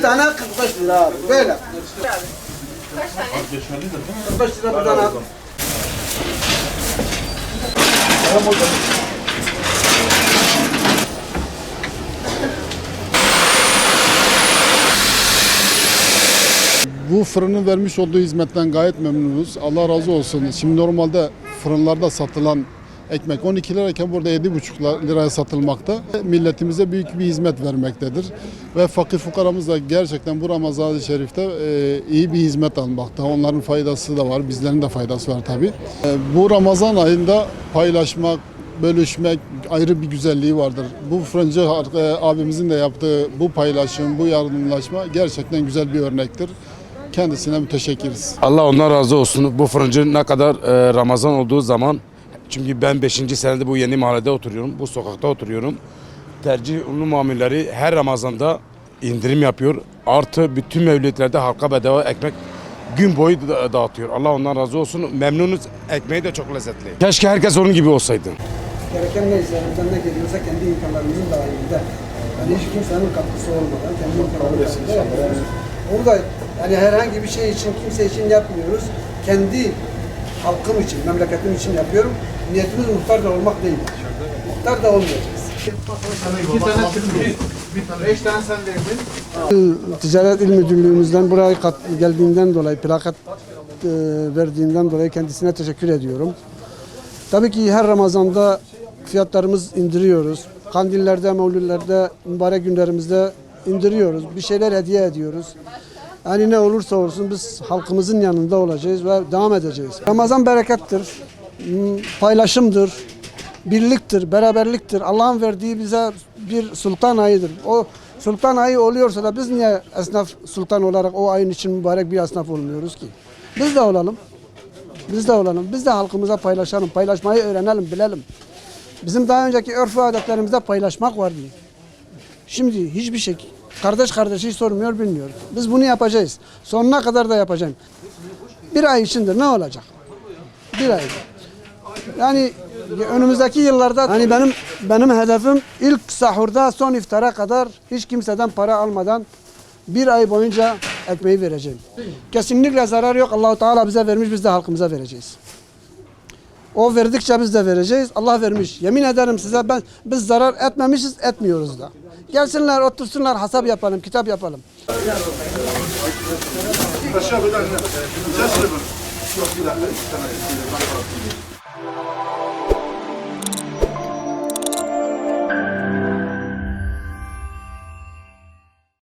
tane 45 lira abi. Böyle. Kaç tane? 45 lira buradan al. Bu fırının vermiş olduğu hizmetten gayet memnunuz. Allah razı olsun. Şimdi normalde fırınlarda satılan ekmek 12 lirayken burada 7,5 liraya satılmakta. Milletimize büyük bir hizmet vermektedir. Ve fakir fukaramız da gerçekten bu Ramazan-ı Şerif'te iyi bir hizmet almakta. Onların faydası da var, bizlerin de faydası var tabii. Bu Ramazan ayında paylaşmak, bölüşmek ayrı bir güzelliği vardır. Bu fırıncı abimizin de yaptığı bu paylaşım, bu yardımlaşma gerçekten güzel bir örnektir. Kendisine müteşekkiriz. Allah ondan razı olsun. Bu fırıncı ne kadar Ramazan olduğu zaman, çünkü ben 5. senede bu yeni mahallede oturuyorum, bu sokakta oturuyorum. Tercih unlu mamulleri her Ramazan'da indirim yapıyor. Artı bütün mevlitlerde halka bedava ekmek gün boyu dağıtıyor. Allah ondan razı olsun. Memnunuz. Ekmeği de çok lezzetli. Keşke herkes onun gibi olsaydı. Gereken neyse, elimizden ne geliyorsa kendi imkanlarımızın dahilinde. Yani hiç kimsenin katkısı olmadan kendi imkanlarımızın dahilinde. Orada yani herhangi bir şey için, kimse için yapmıyoruz. Kendi halkım için, memleketim için yapıyorum. Niyetimiz muhtar da olmak değil. Muhtar da olmayacağız. 2 tane çıktı. 5 tane sen verdin. Ticaret İl Müdürlüğümüzden buraya geldiğinden dolayı, plakat verdiğinden dolayı kendisine teşekkür ediyorum. Tabii ki her Ramazan'da fiyatlarımız indiriyoruz. Kandillerde, mevlütlerde, mübarek günlerimizde indiriyoruz. Bir şeyler hediye ediyoruz. Yani ne olursa olsun biz halkımızın yanında olacağız ve devam edeceğiz. Ramazan berekettir, paylaşımdır, birliktir, beraberliktir. Allah'ın verdiği bize bir sultan ayıdır. O sultan ayı oluyorsa da biz niye esnaf sultan olarak o ayın için mübarek bir esnaf olmuyoruz ki? Biz de olalım. Biz de olalım. Biz de halkımıza paylaşalım. Paylaşmayı öğrenelim, bilelim. Bizim daha önceki örf ve adetlerimizde paylaşmak vardı. Şimdi hiçbir şey kardeş kardeşi sormuyor, bilmiyor. Biz bunu yapacağız. Sonuna kadar da yapacağım. Bir ay içinde ne olacak? Bir ay. Yani önümüzdeki yıllarda hani benim hedefim ilk sahurda son iftara kadar hiç kimseden para almadan bir ay boyunca ekmeği vereceğim. Kesinlikle zarar yok. Allah-u Teala bize vermiş, biz de halkımıza vereceğiz. O verdikçe biz de vereceğiz. Allah vermiş. Yemin ederim size biz zarar etmemişiz, etmiyoruz da. Gelsinler, otursunlar, hesap yapalım, kitap yapalım. Aşağı bir dakika.